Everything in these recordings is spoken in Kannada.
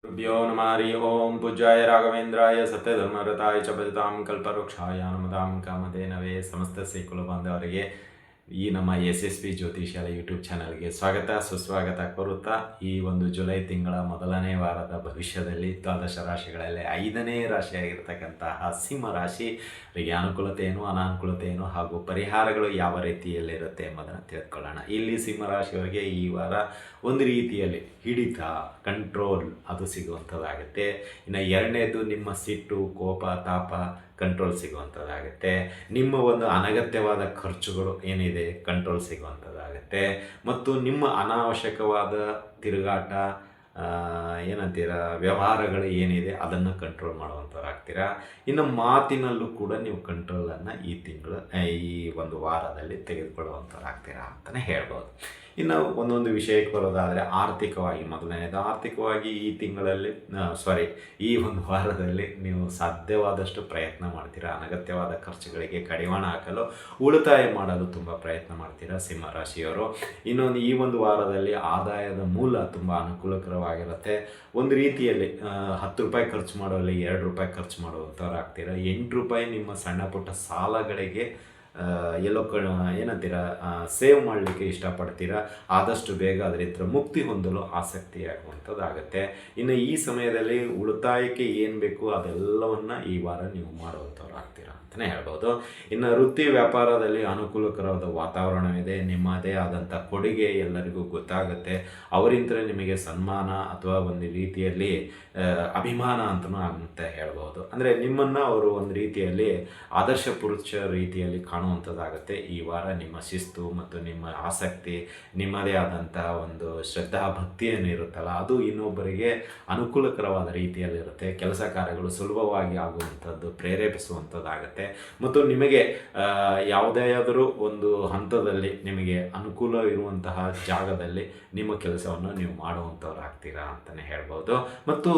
गुरुभ्यो नमः हरि ओं पूज्याय राघवेंद्राय सत्यधर्मरताय च भजतां कल्पवृक्षाय नमतां कामधेनವೇ ಸಮಸ್ತ ಕುಲ ಬಾಂಧವರಿಗೆ ಈ ನಮ್ಮ ಯಶಸ್ವಿ ಜ್ಯೋತಿಷ್ಯಾಲಯ ಯೂಟ್ಯೂಬ್ ಚಾನಲ್ಗೆ ಸ್ವಾಗತ ಸುಸ್ವಾಗತ ಕೋರುತ್ತಾ ಈ ಒಂದು ಜುಲೈ ತಿಂಗಳ ಮೊದಲನೇ ವಾರದ ಭವಿಷ್ಯದಲ್ಲಿ ದ್ವಾದಶ ರಾಶಿಗಳಲ್ಲಿ 5ನೇ ರಾಶಿಯಾಗಿರ್ತಕ್ಕಂತಹ ಸಿಂಹ ರಾಶಿಗೆ ಅನುಕೂಲತೆ ಏನು ಅನಾನುಕೂಲತೆ ಏನು ಹಾಗೂ ಪರಿಹಾರಗಳು ಯಾವ ರೀತಿಯಲ್ಲಿರುತ್ತೆ ಎಂಬುದನ್ನು ತಿಳ್ಕೊಳ್ಳೋಣ. ಇಲ್ಲಿ ಸಿಂಹ ರಾಶಿಯವರಿಗೆ ಈ ವಾರ ಒಂದು ರೀತಿಯಲ್ಲಿ ಹಿಡಿತ ಕಂಟ್ರೋಲ್ ಅದು ಸಿಗುವಂಥದ್ದಾಗುತ್ತೆ. ಇನ್ನು ಎರಡನೇದು ನಿಮ್ಮ ಸಿಟ್ಟು ಕೋಪ ತಾಪ ಕಂಟ್ರೋಲ್ ಸಿಗುವಂಥದ್ದಾಗುತ್ತೆ. ನಿಮ್ಮ ಒಂದು ಅನಗತ್ಯವಾದ ಖರ್ಚುಗಳು ಏನಿದೆ ಕಂಟ್ರೋಲ್ ಸಿಗುವಂಥದ್ದಾಗುತ್ತೆ. ಮತ್ತು ನಿಮ್ಮ ಅನಾವಶ್ಯಕವಾದ ತಿರುಗಾಟ ಏನಂತೀರ ವ್ಯವಹಾರಗಳು ಏನಿದೆ ಅದನ್ನು ಕಂಟ್ರೋಲ್ ಮಾಡುವಂಥವ್ರಾಗ್ತೀರಾ. ಇನ್ನು ಮಾತಿನಲ್ಲೂ ಕೂಡ ನೀವು ಕಂಟ್ರೋಲನ್ನು ಈ ತಿಂಗಳು ಈ ಒಂದು ವಾರದಲ್ಲಿ ತೆಗೆದುಕೊಳ್ಳುವಂಥವ್ರಾಗ್ತೀರಾ ಅಂತಲೇ ಹೇಳ್ಬೋದು. ಇನ್ನು ಒಂದೊಂದು ವಿಷಯಕ್ಕೆ ಬರೋದಾದರೆ ಆರ್ಥಿಕವಾಗಿ ಮೊದಲನೇದು ಆರ್ಥಿಕವಾಗಿ ಈ ತಿಂಗಳಲ್ಲಿ ಈ ಒಂದು ವಾರದಲ್ಲಿ ನೀವು ಸಾಧ್ಯವಾದಷ್ಟು ಪ್ರಯತ್ನ ಮಾಡ್ತೀರಾ. ಅನಗತ್ಯವಾದ ಖರ್ಚುಗಳಿಗೆ ಕಡಿವಾಣ ಹಾಕಲು ಉಳಿತಾಯ ಮಾಡಲು ತುಂಬ ಪ್ರಯತ್ನ ಮಾಡ್ತೀರಾ ಸಿಂಹರಾಶಿಯವರು. ಇನ್ನೊಂದು ಈ ಒಂದು ವಾರದಲ್ಲಿ ಆದಾಯದ ಮೂಲ ತುಂಬ ಅನುಕೂಲಕರವಾಗಿರುತ್ತೆ. ಒಂದು ರೀತಿಯಲ್ಲಿ 10 ರೂಪಾಯಿ ಖರ್ಚು ಮಾಡೋಲ್ಲಿ 2 ರೂಪಾಯಿ ಖರ್ಚು ಮಾಡುವಂಥವ್ರು ಆಗ್ತೀರಾ. 8 ರೂಪಾಯಿ ನಿಮ್ಮ ಸಣ್ಣ ಪುಟ್ಟ ಸಾಲಗಳಿಗೆ ಎಲ್ಲೋ ಏನಂತೀರ ಸೇವ್ ಮಾಡಲಿಕ್ಕೆ ಇಷ್ಟಪಡ್ತೀರಾ. ಆದಷ್ಟು ಬೇಗ ಅದರಿಂದ ಮುಕ್ತಿ ಹೊಂದಲು ಆಸಕ್ತಿಯಾಗುವಂಥದ್ದಾಗುತ್ತೆ. ಇನ್ನು ಈ ಸಮಯದಲ್ಲಿ ಉಳಿತಾಯಕ್ಕೆ ಏನು ಬೇಕು ಅದೆಲ್ಲವನ್ನು ಈ ವಾರ ನೀವು ಮಾಡುವಂಥವ್ರು ಆಗ್ತೀರಾ ಅಂತಲೇ ಹೇಳ್ಬೋದು. ಇನ್ನು ವೃತ್ತಿ ವ್ಯಾಪಾರದಲ್ಲಿ ಅನುಕೂಲಕರವಾದ ವಾತಾವರಣವಿದೆ. ನಿಮ್ಮದೇ ಆದಂಥ ಕೊಡುಗೆ ಎಲ್ಲರಿಗೂ ಗೊತ್ತಾಗುತ್ತೆ. ಅವರಿಂದಲೇ ನಿಮಗೆ ಸನ್ಮಾನ ಅಥವಾ ಒಂದು ರೀತಿಯಲ್ಲಿ ಅಭಿಮಾನ ಅಂತಲೂ ಅಂತ ಹೇಳ್ಬೋದು. ಅಂದರೆ ನಿಮ್ಮನ್ನು ಅವರು ಒಂದು ರೀತಿಯಲ್ಲಿ ಆದರ್ಶ ಪುರುಷ ರೀತಿಯಲ್ಲಿ ಕಾಣುವಂಥದ್ದಾಗುತ್ತೆ. ಈ ವಾರ ನಿಮ್ಮ ಶಿಸ್ತು ಮತ್ತು ನಿಮ್ಮ ಆಸಕ್ತಿ ನಿಮ್ಮದೇ ಆದಂಥ ಒಂದು ಶ್ರದ್ಧಾ ಭಕ್ತಿ ಏನಿರುತ್ತಲ್ಲ ಅದು ಇನ್ನೊಬ್ಬರಿಗೆ ಅನುಕೂಲಕರವಾದ ರೀತಿಯಲ್ಲಿರುತ್ತೆ. ಕೆಲಸ ಕಾರ್ಯಗಳು ಸುಲಭವಾಗಿ ಆಗುವಂಥದ್ದು ಪ್ರೇರೇಪಿಸುವಂಥದ್ದಾಗುತ್ತೆ. ಮತ್ತು ನಿಮಗೆ ಯಾವುದಾದರೂ ಒಂದು ಹಂತದಲ್ಲಿ ನಿಮಗೆ ಅನುಕೂಲ ಇರುವಂತಹ ಜಾಗದಲ್ಲಿ ನಿಮ್ಮ ಕೆಲಸವನ್ನು ನೀವು ಮಾಡುವಂಥವ್ರು ಆಗ್ತೀರಾ ಅಂತಲೇ ಹೇಳ್ಬೋದು. ಮತ್ತು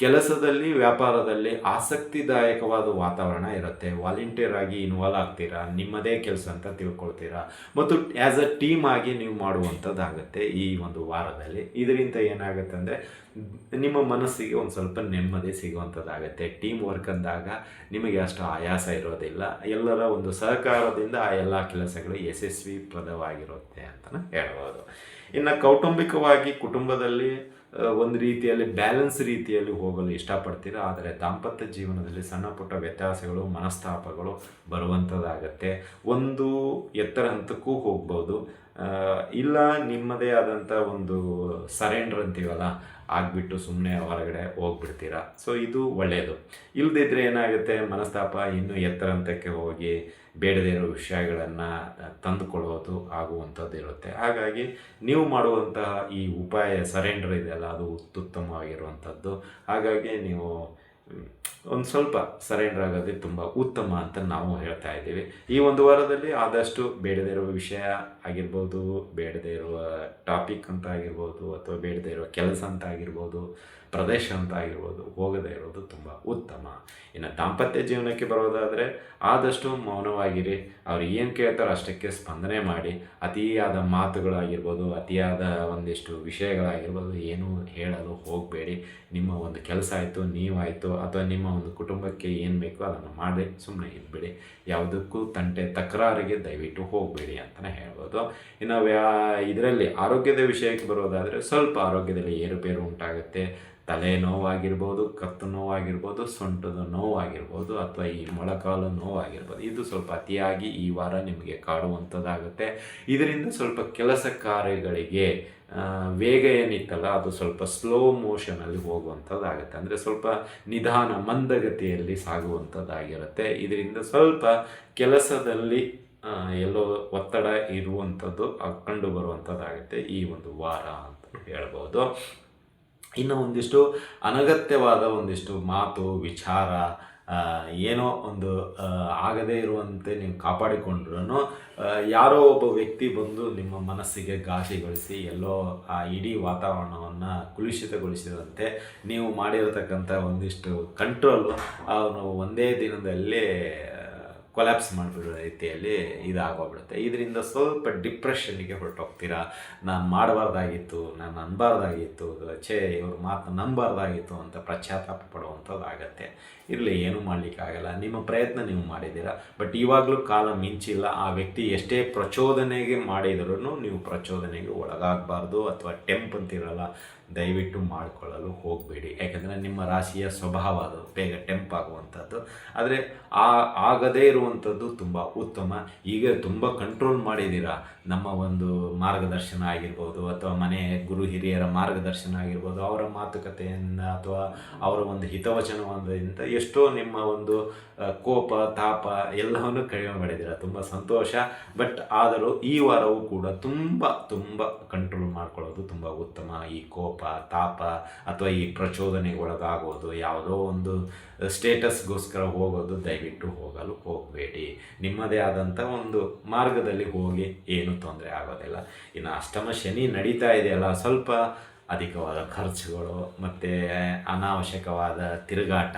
ಕೆಲಸದಲ್ಲಿ ವ್ಯಾಪಾರದಲ್ಲಿ ಆಸಕ್ತಿದಾಯಕವಾದ ವಾತಾವರಣ ಇರುತ್ತೆ. ವಾಲಂಟಿಯರ್ ಆಗಿ ಇನ್ವಾಲ್ವ್ ಆಗ್ತೀರಾ. ನಿಮ್ಮದೇ ಕೆಲಸ ಅಂತ ತಿಳ್ಕೊಳ್ತೀರಾ ಮತ್ತು ಆ್ಯಸ್ ಅ ಟೀಮ್ ಆಗಿ ನೀವು ಮಾಡುವಂಥದ್ದಾಗುತ್ತೆ ಈ ಒಂದು ವಾರದಲ್ಲಿ. ಇದರಿಂದ ಏನಾಗುತ್ತೆ ಅಂದರೆ ನಿಮ್ಮ ಮನಸ್ಸಿಗೆ ಒಂದು ಸ್ವಲ್ಪ ನೆಮ್ಮದಿ ಸಿಗುವಂಥದ್ದಾಗುತ್ತೆ. ಟೀಮ್ ವರ್ಕ್ ಅಂದಾಗ ನಿಮಗೆ ಅಷ್ಟು ಆಯಾಸ ಇರೋದಿಲ್ಲ. ಎಲ್ಲರ ಒಂದು ಸಹಕಾರದಿಂದ ಆ ಎಲ್ಲ ಕೆಲಸಗಳು ಯಶಸ್ವಿಪ್ರದವಾಗಿರುತ್ತೆ ಅಂತಲೇ ಹೇಳ್ಬೋದು. ಇನ್ನು ಕೌಟುಂಬಿಕವಾಗಿ ಕುಟುಂಬದಲ್ಲಿ ಒಂದು ರೀತಿಯಲ್ಲಿ ಬ್ಯಾಲೆನ್ಸ್ ರೀತಿಯಲ್ಲಿ ಹೋಗಲು ಇಷ್ಟಪಡ್ತೀರಾ. ಆದರೆ ದಾಂಪತ್ಯ ಜೀವನದಲ್ಲಿ ಸಣ್ಣ ಪುಟ್ಟ ವ್ಯತ್ಯಾಸಗಳು ಮನಸ್ತಾಪಗಳು ಬರುವಂಥದ್ದಾಗತ್ತೆ. ಒಂದು ಎತ್ತರ ಹಂತಕ್ಕೂ ಹೋಗ್ಬೋದು, ಇಲ್ಲ ನಿಮ್ಮದೇ ಆದಂಥ ಒಂದು ಸರೆಂಡ್ರ್ ಅಂತೀವಲ್ಲ ಆಗಿಬಿಟ್ಟು ಸುಮ್ಮನೆ ಹೊರಗಡೆ ಹೋಗ್ಬಿಡ್ತೀರಾ. ಸೊ ಇದು ಒಳ್ಳೆಯದು. ಇಲ್ಲದಿದ್ದರೆ ಏನಾಗುತ್ತೆ ಮನಸ್ತಾಪ ಇನ್ನೂ ಎತ್ತರ ಹಂತಕ್ಕೆ ಹೋಗಿ ಬೇಡದೇ ಇರೋ ವಿಷಯಗಳನ್ನು ತಂದುಕೊಳ್ಳೋದು ಆಗುವಂಥದ್ದು ಇರುತ್ತೆ. ಹಾಗಾಗಿ ನೀವು ಮಾಡುವಂತಹ ಈ ಉಪಾಯ ಸರೆಂಡರ್ ಇದೆಯಲ್ಲ ಅದು ಉತ್ತಮವಾಗಿರುವಂಥದ್ದು. ಹಾಗಾಗಿ ನೀವು ಒಂದು ಸ್ವಲ್ಪ ಸರೆಂಡರ್ ಆಗೋದೇ ತುಂಬ ಉತ್ತಮ ಅಂತ ನಾವು ಹೇಳ್ತಾ ಇದ್ದೀವಿ. ಈ ಒಂದು ವಾರದಲ್ಲಿ ಆದಷ್ಟು ಬೇಡದೇ ಇರುವ ವಿಷಯ ಆಗಿರ್ಬೋದು, ಬೇಡದೇ ಇರುವ ಟಾಪಿಕ್ ಅಂತ ಆಗಿರ್ಬೋದು, ಅಥವಾ ಬೇಡದೇ ಇರುವ ಕೆಲಸ ಅಂತ ಆಗಿರ್ಬೋದು, ಪ್ರದೇಶ ಅಂತ ಆಗಿರ್ಬೋದು ಹೋಗದೇ ಇರೋದು ತುಂಬ ಉತ್ತಮ. ಇನ್ನು ದಾಂಪತ್ಯ ಜೀವನಕ್ಕೆ ಬರೋದಾದರೆ ಆದಷ್ಟು ಮೌನವಾಗಿರಿ. ಅವ್ರು ಏನು ಕೇಳ್ತಾರೋ ಅಷ್ಟಕ್ಕೆ ಸ್ಪಂದನೆ ಮಾಡಿ. ಅತಿಯಾದ ಮಾತುಗಳಾಗಿರ್ಬೋದು, ಅತಿಯಾದ ಒಂದಿಷ್ಟು ವಿಷಯಗಳಾಗಿರ್ಬೋದು ಏನೂ ಹೇಳಲು ಹೋಗಬೇಡಿ. ನಿಮ್ಮ ಒಂದು ಕೆಲಸ ಆಯಿತು ನೀವಾಯಿತು ಅಥವಾ ನಿಮ್ಮ ಒಂದು ಕುಟುಂಬಕ್ಕೆ ಏನು ಬೇಕೋ ಅದನ್ನು ಮಾಡಿ ಸುಮ್ಮನೆ ಇದ್ಬಿಡಿ. ಯಾವುದಕ್ಕೂ ತಕರಾರಿಗೆ ದಯವಿಟ್ಟು ಹೋಗಬೇಡಿ ಅಂತಲೇ ಹೇಳ್ಬೋದು. ಇನ್ನು ಇದರಲ್ಲಿ ಆರೋಗ್ಯದ ವಿಷಯಕ್ಕೆ ಬರೋದಾದರೆ ಸ್ವಲ್ಪ ಆರೋಗ್ಯದಲ್ಲಿ ಏರುಪೇರು ಉಂಟಾಗುತ್ತೆ. ತಲೆ ನೋವಾಗಿರ್ಬೋದು, ಕತ್ತು ನೋವಾಗಿರ್ಬೋದು, ಸೊಂಟದ ನೋವಾಗಿರ್ಬೋದು, ಅಥವಾ ಈ ಮೊಳಕಾಲು ನೋವಾಗಿರ್ಬೋದು. ಇದು ಸ್ವಲ್ಪ ಅತಿಯಾಗಿ ಈ ವಾರ ನಿಮಗೆ ಕಾಡುವಂಥದ್ದಾಗುತ್ತೆ. ಇದರಿಂದ ಸ್ವಲ್ಪ ಕೆಲಸ ಕಾರ್ಯಗಳಿಗೆ ವೇಗ ಏನಿತ್ತಲ್ಲ ಅದು ಸ್ವಲ್ಪ ಸ್ಲೋ ಮೋಷನಲ್ಲಿ ಹೋಗುವಂಥದ್ದಾಗುತ್ತೆ. ಅಂದರೆ ಸ್ವಲ್ಪ ನಿಧಾನ ಮಂದಗತಿಯಲ್ಲಿ ಸಾಗುವಂಥದ್ದಾಗಿರುತ್ತೆ. ಇದರಿಂದ ಸ್ವಲ್ಪ ಕೆಲಸದಲ್ಲಿ ಎಲ್ಲೋ ಒತ್ತಡ ಇರುವಂಥದ್ದು ಕಂಡು ಬರುವಂಥದ್ದಾಗುತ್ತೆ ಈ ಒಂದು ವಾರ ಅಂತ ಹೇಳ್ಬೋದು. ಇನ್ನು ಒಂದಿಷ್ಟು ಅನಗತ್ಯವಾದ ಒಂದಿಷ್ಟು ಮಾತು ವಿಚಾರ ಏನೋ ಒಂದು ಆಗದೇ ಇರುವಂತೆ ನೀವು ಕಾಪಾಡಿಕೊಂಡ್ರೂ ಯಾರೋ ಒಬ್ಬ ವ್ಯಕ್ತಿ ಬಂದು ನಿಮ್ಮ ಮನಸ್ಸಿಗೆ ಘಾಸಿಗೊಳಿಸಿ ಎಲ್ಲೋ ಆ ಇಡೀ ವಾತಾವರಣವನ್ನು ಕುಲುಷಿತಗೊಳಿಸಿದಂತೆ ನೀವು ಮಾಡಿರತಕ್ಕಂಥ ಒಂದಿಷ್ಟು ಕಂಟ್ರೋಲು ಅವನು ಒಂದೇ ದಿನದಲ್ಲಿ ಕೊಲ್ಯಾಪ್ಸ್ ಮಾಡಿಬಿಡೋ ರೀತಿಯಲ್ಲಿ ಇದಾಗೋಗ್ಬಿಡುತ್ತೆ. ಇದರಿಂದ ಸ್ವಲ್ಪ ಡಿಪ್ರೆಷನ್ನಿಗೆ ಹೊರಟೋಗ್ತೀರಾ. ನಾನು ಮಾಡಬಾರ್ದಾಗಿತ್ತು, ನಾನು ಅನ್ಬಾರ್ದಾಗಿತ್ತು, ಇವ್ರ ಮಾತು ನಂಬಾರ್ದಾಗಿತ್ತು ಅಂತ ಪಶ್ಚಾತ್ತಾಪ ಪಡುವಂಥದ್ದಾಗತ್ತೆ. ಇರಲಿ, ಏನೂ ಮಾಡಲಿಕ್ಕಾಗಲ್ಲ. ನಿಮ್ಮ ಪ್ರಯತ್ನ ನೀವು ಮಾಡಿದ್ದೀರಾ. ಬಟ್ ಇವಾಗಲೂ ಕಾಲ ಮಿಂಚಿಲ್ಲ. ಆ ವ್ಯಕ್ತಿ ಎಷ್ಟೇ ಪ್ರಚೋದನೆಗೆ ಮಾಡಿದರೂ ನೀವು ಪ್ರಚೋದನೆಗೆ ಒಳಗಾಗಬಾರ್ದು. ಅಥವಾ ಟೆಂಪ್ ಅಂತಿರಲ್ಲ, ದಯವಿಟ್ಟು ಮಾಡಿಕೊಳ್ಳಲು ಹೋಗಬೇಡಿ. ಯಾಕಂದರೆ ನಿಮ್ಮ ರಾಶಿಯ ಸ್ವಭಾವ ಅದು ಬೇಗ ಟೆಂಪ್ ಆಗುವಂಥದ್ದು. ಆದರೆ ಆಗದೇ ಇರುವಂಥದ್ದು ತುಂಬ ಉತ್ತಮ. ಈಗ ತುಂಬ ಕಂಟ್ರೋಲ್ ಮಾಡಿದ್ದೀರಾ. ನಮ್ಮ ಒಂದು ಮಾರ್ಗದರ್ಶನ ಆಗಿರ್ಬೋದು, ಅಥವಾ ಮನೆ ಗುರು ಹಿರಿಯರ ಮಾರ್ಗದರ್ಶನ ಆಗಿರ್ಬೋದು, ಅವರ ಮಾತುಕತೆಯಿಂದ ಅಥವಾ ಅವರ ಒಂದು ಹಿತವಚನದಿಂದ ಎಷ್ಟೋ ನಿಮ್ಮ ಒಂದು ಕೋಪ ತಾಪ ಎಲ್ಲವನ್ನು ಕಡಿಮೆ ಮಾಡಿದ್ದೀರಾ. ತುಂಬ ಸಂತೋಷ. ಬಟ್ ಆದರೂ ಈ ವಾರವೂ ಕೂಡ ತುಂಬ ತುಂಬ ಕಂಟ್ರೋಲ್ ಮಾಡ್ಕೊಳ್ಳೋದು ತುಂಬ ಉತ್ತಮ. ಈ ಕೋಪ ತಾಪ ಅಥವಾ ಈ ಪ್ರಚೋದನೆಗೆ ಒಳಗಾಗೋದು, ಯಾವುದೋ ಒಂದು ಸ್ಟೇಟಸ್ಗೋಸ್ಕರ ಹೋಗೋದು ದಯವಿಟ್ಟು ಹೋಗಲು ಹೋಗಬೇಡಿ. ನಿಮ್ಮದೇ ಆದಂಥ ಒಂದು ಮಾರ್ಗದಲ್ಲಿ ಹೋಗಿ ಏನೂ ತೊಂದರೆ ಆಗೋದಿಲ್ಲ. ಇನ್ನು ಅಷ್ಟಮ ಶನಿ ನಡೀತಾ ಇದೆಯಲ್ಲ, ಸ್ವಲ್ಪ ಅಧಿಕವಾದ ಖರ್ಚುಗಳು ಮತ್ತು ಅನಾವಶ್ಯಕವಾದ ತಿರುಗಾಟ,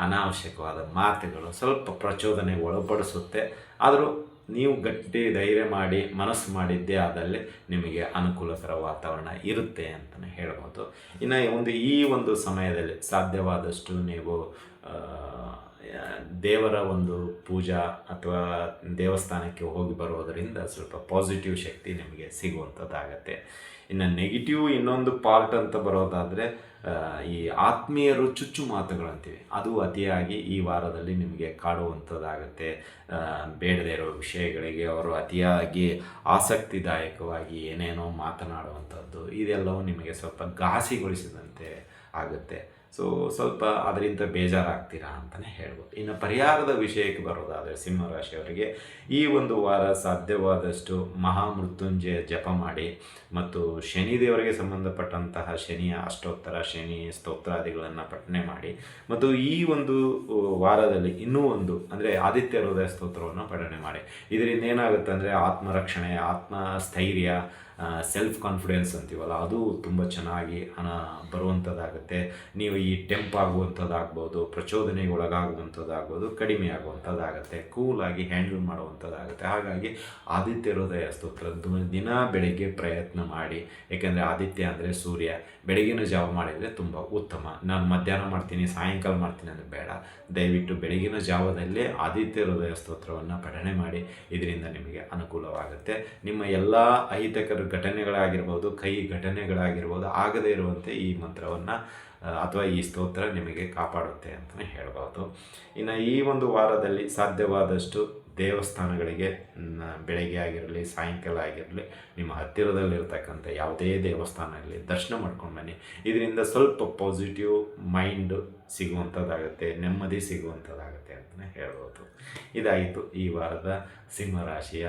ಅನಾವಶ್ಯಕವಾದ ಮಾತುಗಳು ಸ್ವಲ್ಪ ಪ್ರಚೋದನೆಗೆ ಒಳಪಡಿಸುತ್ತೆ. ಆದರೂ ನೀವು ಗಟ್ಟಿ ಧೈರ್ಯ ಮಾಡಿ ಮನಸ್ಸು ಮಾಡಿದ್ದೇ ಆದಲ್ಲಿ ನಿಮಗೆ ಅನುಕೂಲಕರ ವಾತಾವರಣ ಇರುತ್ತೆ ಅಂತಲೇ ಹೇಳ್ಬೋದು. ಇನ್ನು ಈ ಒಂದು ಸಮಯದಲ್ಲಿ ಸಾಧ್ಯವಾದಷ್ಟು ನೀವು ದೇವರ ಒಂದು ಪೂಜಾ ಅಥವಾ ದೇವಸ್ಥಾನಕ್ಕೆ ಹೋಗಿ ಬರೋದರಿಂದ ಸ್ವಲ್ಪ ಪಾಸಿಟಿವ್ ಶಕ್ತಿ ನಿಮಗೆ ಸಿಗುವಂಥದ್ದಾಗತ್ತೆ. ಇನ್ನು ನೆಗೆಟಿವ್ ಇನ್ನೊಂದು ಪಾರ್ಟ್ ಅಂತ ಬರೋದಾದರೆ, ಈ ಆತ್ಮೀಯರು ಚುಚ್ಚು ಮಾತುಗಳಂತೀವಿ, ಅದು ಅತಿಯಾಗಿ ಈ ವಾರದಲ್ಲಿ ನಿಮಗೆ ಕಾಡುವಂಥದ್ದಾಗತ್ತೆ. ಬೇಡದೇ ಇರೋ ವಿಷಯಗಳಿಗೆ ಅವರು ಅತಿಯಾಗಿ ಆಸಕ್ತಿದಾಯಕವಾಗಿ ಏನೇನೋ ಮಾತನಾಡುವಂಥದ್ದು, ಇದೆಲ್ಲವೂ ನಿಮಗೆ ಸ್ವಲ್ಪ ಘಾಸಿಗೊಳಿಸಿದಂತೆ ಆಗುತ್ತೆ. ಸೊ ಸ್ವಲ್ಪ ಅದರಿಂದ ಬೇಜಾರಾಗ್ತೀರಾ ಅಂತಲೇ ಹೇಳ್ಬೋದು. ಇನ್ನು ಪರಿಹಾರದ ವಿಷಯಕ್ಕೆ ಬರೋದಾದರೆ ಸಿಂಹರಾಶಿಯವರಿಗೆ ಈ ಒಂದು ವಾರ ಸಾಧ್ಯವಾದಷ್ಟು ಮಹಾಮೃತ್ಯುಂಜಯ ಜಪ ಮಾಡಿ ಮತ್ತು ಶನಿದೇವರಿಗೆ ಸಂಬಂಧಪಟ್ಟಂತಹ ಶನಿಯ ಅಷ್ಟೋತ್ತರ, ಶನಿ ಸ್ತೋತ್ರಾದಿಗಳನ್ನು ಪಠನೆ ಮಾಡಿ ಮತ್ತು ಈ ಒಂದು ವಾರದಲ್ಲಿ ಇನ್ನೂ ಒಂದು ಅಂದರೆ ಆದಿತ್ಯ ಹೃದಯ ಸ್ತೋತ್ರವನ್ನು ಪಠನೆ ಮಾಡಿ. ಇದರಿಂದ ಏನಾಗುತ್ತೆ ಅಂದರೆ ಆತ್ಮರಕ್ಷಣೆ, ಆತ್ಮಸ್ಥೈರ್ಯ, ಸೆಲ್ಫ್ ಕಾನ್ಫಿಡೆನ್ಸ್ ಅಂತೀವಲ್ಲ, ಅದು ತುಂಬ ಚೆನ್ನಾಗಿ ಬರುವಂಥದ್ದಾಗುತ್ತೆ. ನೀವು ಈ ಟೆಂಪ್ ಆಗುವಂಥದ್ದಾಗ್ಬೋದು, ಪ್ರಚೋದನೆಗೆ ಒಳಗಾಗುವಂಥದ್ದಾಗ್ಬೋದು, ಕಡಿಮೆ ಆಗುವಂಥದ್ದಾಗುತ್ತೆ, ಕೂಲಾಗಿ ಹ್ಯಾಂಡಲ್ ಮಾಡುವಂಥದ್ದಾಗುತ್ತೆ. ಹಾಗಾಗಿ ಆದಿತ್ಯ ಹೃದಯ ಸ್ತೋತ್ರ ದಿನ ಬೆಳಗ್ಗೆ ಪ್ರಯತ್ನ ಮಾಡಿ. ಏಕೆಂದರೆ ಆದಿತ್ಯ ಅಂದರೆ ಸೂರ್ಯ, ಬೆಳಗಿನ ಜಾವ ಮಾಡಿದರೆ ತುಂಬ ಉತ್ತಮ. ನಾನು ಮಧ್ಯಾಹ್ನ ಮಾಡ್ತೀನಿ, ಸಾಯಂಕಾಲ ಮಾಡ್ತೀನಿ ಅಂದರೆ ಬೇಡ. ದಯವಿಟ್ಟು ಬೆಳಗಿನ ಜಾವದಲ್ಲೇ ಆದಿತ್ಯ ಹೃದಯ ಸ್ತೋತ್ರವನ್ನು ಪಠನೆ ಮಾಡಿ. ಇದರಿಂದ ನಿಮಗೆ ಅನುಕೂಲವಾಗುತ್ತೆ. ನಿಮ್ಮ ಎಲ್ಲ ಅಹಿತಕರ ಘಟನೆಗಳಾಗಿರ್ಬೋದು, ಕೈ ಘಟನೆಗಳಾಗಿರ್ಬೋದು, ಆಗದೇ ಇರುವಂತೆ ಈ ಮಂತ್ರವನ್ನು ಅಥವಾ ಈ ಸ್ತೋತ್ರ ನಿಮಗೆ ಕಾಪಾಡುತ್ತೆ ಅಂತಲೇ ಹೇಳ್ಬೋದು. ಇನ್ನು ಈ ಒಂದು ವಾರದಲ್ಲಿ ಸಾಧ್ಯವಾದಷ್ಟು ದೇವಸ್ಥಾನಗಳಿಗೆ ಬೆಳಗ್ಗೆ ಆಗಿರಲಿ ಸಾಯಂಕಾಲ ಆಗಿರಲಿ ನಿಮ್ಮ ಹತ್ತಿರದಲ್ಲಿರ್ತಕ್ಕಂಥ ಯಾವುದೇ ದೇವಸ್ಥಾನ ಇರಲಿ ದರ್ಶನ ಮಾಡ್ಕೊಂಡು ಬನ್ನಿ. ಇದರಿಂದ ಸ್ವಲ್ಪ ಪಾಸಿಟಿವ್ ಮೈಂಡ್ ಸಿಗುವಂಥದ್ದಾಗುತ್ತೆ, ನೆಮ್ಮದಿ ಸಿಗುವಂಥದ್ದಾಗುತ್ತೆ ಅಂತಲೇ ಹೇಳ್ಬೋದು. ಇದಾಯಿತು ಈ ವಾರದ ಸಿಂಹರಾಶಿಯ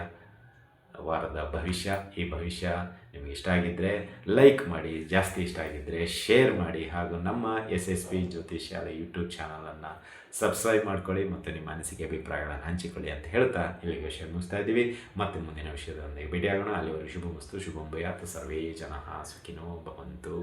ವಾರದ ಭವಿಷ್ಯ. ಈ ಭವಿಷ್ಯ ನಿಮಗೆ ಇಷ್ಟ ಆಗಿದ್ದರೆ ಲೈಕ್ ಮಾಡಿ, ಜಾಸ್ತಿ ಇಷ್ಟ ಆಗಿದ್ದರೆ ಶೇರ್ ಮಾಡಿ, ಹಾಗೂ ನಮ್ಮ SSP ಜ್ಯೋತಿಷ್ಯಾಲಯ ಯೂಟ್ಯೂಬ್ ಚಾನಲನ್ನು ಸಬ್ಸ್ಕ್ರೈಬ್ ಮಾಡ್ಕೊಳ್ಳಿ ಮತ್ತು ನಿಮ್ಮ ಅನಿಸಿಕೆ ಅಭಿಪ್ರಾಯಗಳನ್ನು ಹಂಚಿಕೊಳ್ಳಿ ಅಂತ ಹೇಳ್ತಾ ಇಲ್ಲಿಗೆ ವಿಷಯ ಮುಗಿಸ್ತಾ ಇದ್ದೀವಿ. ಮತ್ತೆ ಮುಂದಿನ ವಿಷಯದೊಂದಿಗೆ ಭೇಟಿಯಾಗೋಣ. ಅಲ್ಲಿವರೆಗೂ ಶುಭಮಸ್ತು, ಶುಭಂ ಭೂಯಾತ್, ಸರ್ವೇ ಜನಃ ಸುಖಿನೋ ಭವಂತು.